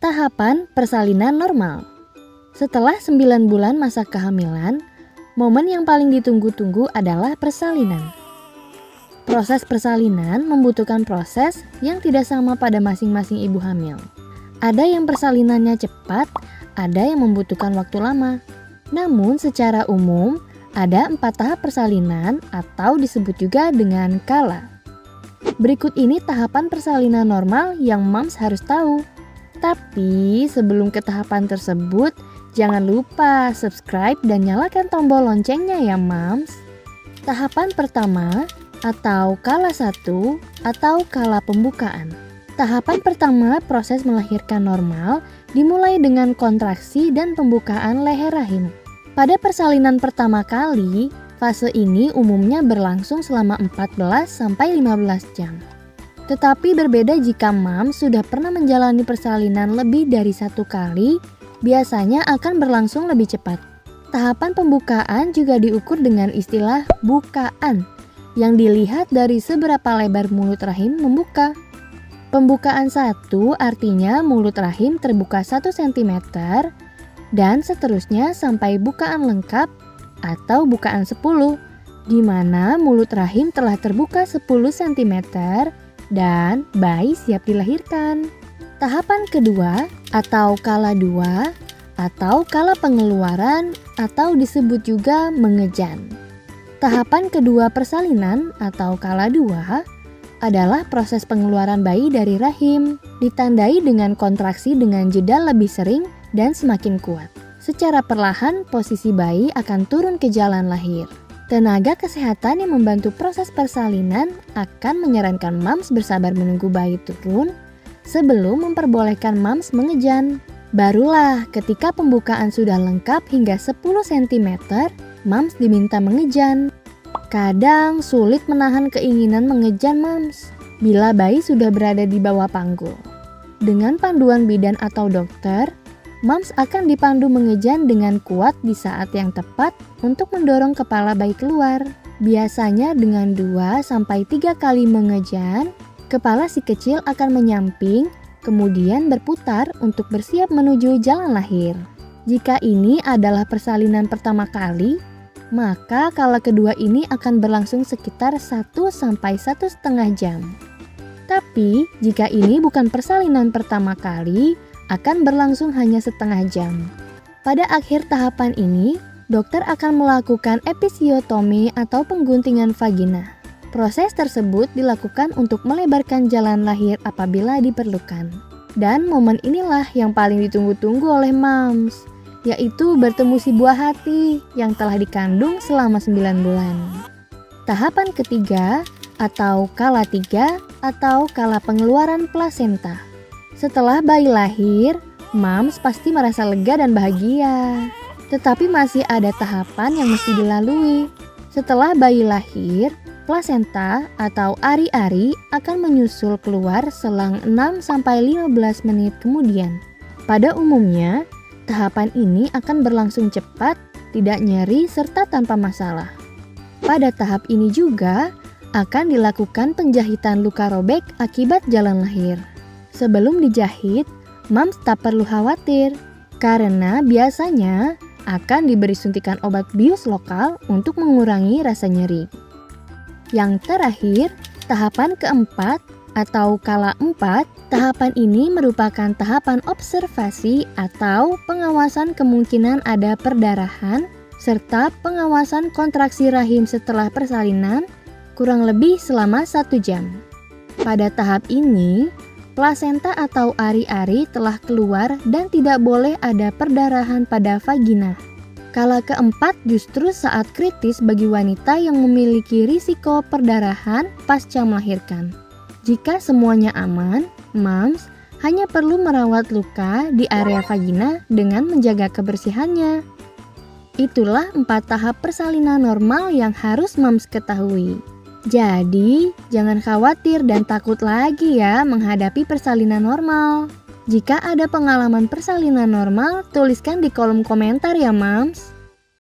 Tahapan persalinan normal. Setelah 9 bulan masa kehamilan, momen yang paling ditunggu-tunggu adalah persalinan. Proses persalinan membutuhkan proses yang tidak sama pada masing-masing ibu hamil. Ada yang persalinannya cepat, ada yang membutuhkan waktu lama. Namun secara umum, ada 4 tahap persalinan atau disebut juga dengan kala. Berikut ini tahapan persalinan normal yang moms harus tahu. Tapi sebelum ke tahapan tersebut, jangan lupa subscribe dan nyalakan tombol loncengnya ya moms. Tahapan pertama atau kala 1 atau kala pembukaan. Tahapan pertama proses melahirkan normal dimulai dengan kontraksi dan pembukaan leher rahim. Pada persalinan pertama kali, fase ini umumnya berlangsung selama 14-15 jam. Tetapi berbeda jika moms sudah pernah menjalani persalinan lebih dari 1 kali, biasanya akan berlangsung lebih cepat. Tahapan pembukaan juga diukur dengan istilah bukaan, yang dilihat dari seberapa lebar mulut rahim membuka. Pembukaan 1 artinya mulut rahim terbuka 1 cm, dan seterusnya sampai bukaan lengkap atau bukaan 10, di mana mulut rahim telah terbuka 10 cm, dan bayi siap dilahirkan. Tahapan kedua atau kala 2 atau kala pengeluaran atau disebut juga mengejan. Tahapan kedua persalinan atau kala 2 adalah proses pengeluaran bayi dari rahim, ditandai dengan kontraksi dengan jeda lebih sering dan semakin kuat. Secara perlahan posisi bayi akan turun ke jalan lahir. Tenaga kesehatan yang membantu proses persalinan akan menyarankan moms bersabar menunggu bayi turun sebelum memperbolehkan moms mengejan. Barulah ketika pembukaan sudah lengkap hingga 10 cm, moms diminta mengejan. Kadang sulit menahan keinginan mengejan moms bila bayi sudah berada di bawah panggul. Dengan panduan bidan atau dokter, moms akan dipandu mengejan dengan kuat di saat yang tepat untuk mendorong kepala bayi keluar. Biasanya dengan 2-3 kali mengejan, kepala si kecil akan menyamping, kemudian berputar untuk bersiap menuju jalan lahir. Jika ini adalah persalinan pertama kali, maka kala kedua ini akan berlangsung sekitar 1-1,5 jam. Tapi jika ini bukan persalinan pertama kali, akan berlangsung hanya setengah jam. Pada akhir tahapan ini, dokter akan melakukan episiotomi atau pengguntingan vagina. Proses tersebut dilakukan untuk melebarkan jalan lahir apabila diperlukan. Dan momen inilah yang paling ditunggu-tunggu oleh moms, yaitu bertemu si buah hati yang telah dikandung selama 9 bulan. Tahapan ketiga atau kala 3 atau kala pengeluaran plasenta. Setelah bayi lahir, moms pasti merasa lega dan bahagia. Tetapi masih ada tahapan yang mesti dilalui. Setelah bayi lahir, plasenta atau ari-ari akan menyusul keluar selang 6-15 menit kemudian. Pada umumnya, tahapan ini akan berlangsung cepat, tidak nyeri, serta tanpa masalah. Pada tahap ini juga akan dilakukan penjahitan luka robek akibat jalan lahir. Sebelum dijahit, moms tak perlu khawatir karena biasanya akan diberi suntikan obat bius lokal untuk mengurangi rasa nyeri. Yang terakhir, tahapan keempat atau kala 4, tahapan ini merupakan tahapan observasi atau pengawasan kemungkinan ada perdarahan serta pengawasan kontraksi rahim setelah persalinan kurang lebih selama 1 jam. Pada tahap ini, plasenta atau ari-ari telah keluar dan tidak boleh ada perdarahan pada vagina. Kala keempat justru saat kritis bagi wanita yang memiliki risiko perdarahan pasca melahirkan. Jika semuanya aman, moms hanya perlu merawat luka di area vagina dengan menjaga kebersihannya. Itulah 4 tahap persalinan normal yang harus moms ketahui. Jadi, jangan khawatir dan takut lagi ya menghadapi persalinan normal. Jika ada pengalaman persalinan normal, tuliskan di kolom komentar ya moms.